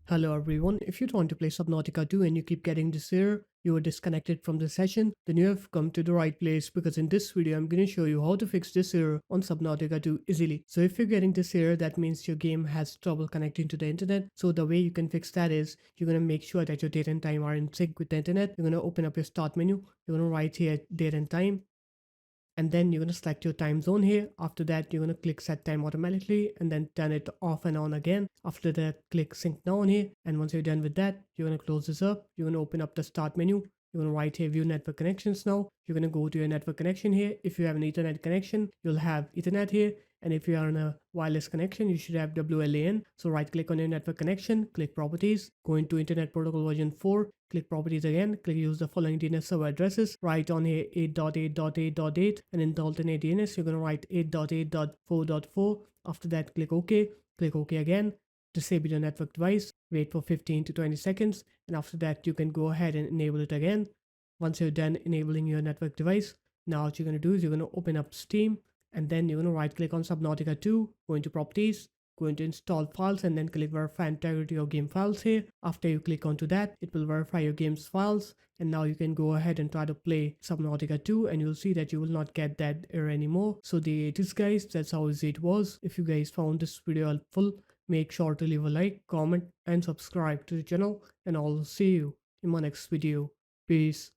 Hello everyone, if you want to play Subnautica 2 and you keep getting this error, you are disconnected from the session, then you have come to the right place because in this video I'm going to show you how to fix this error on Subnautica 2 easily. So if you're getting this error, that means your game has trouble connecting to the internet. So the way you can fix that is you're going to make sure that your date and time are in sync with the internet. You're going to open up your start menu, you're going to write here date and time, and then you're going to select your time zone here. After that, you're going to click set time automatically and then turn it off and on again. After that, click sync now on here, and once you're done with that, you're going to close this up. You're going to open up the start menu. You're going to write here view network connections now. You're going to go to your network connection here. If you have an Ethernet connection, you'll have Ethernet here, and if you are on a wireless connection, you should have WLAN. So right click on your network connection, click properties, go into Internet Protocol version 4, click properties again, click use the following DNS server addresses, write on here 8.8.8.8, and in the alternate DNS you're going to write 8.8.4.4. After that, click OK, click OK again, disable your network device, wait for 15 to 20 seconds, and after that you can go ahead and enable it again. Once you're done enabling your network device, now what you're going to do is you're going to open up Steam, and then you're going to right click on Subnautica 2, go into properties, go into install files, and then click verify integrity of game files here. After you click onto that, it will verify your game's files, and now you can go ahead and try to play Subnautica 2, and you'll see that you will not get that error anymore. So there it is guys, that's how easy it was. If you guys found this video helpful, make sure to leave a like, comment and subscribe to the channel, and I'll see you in my next video. Peace.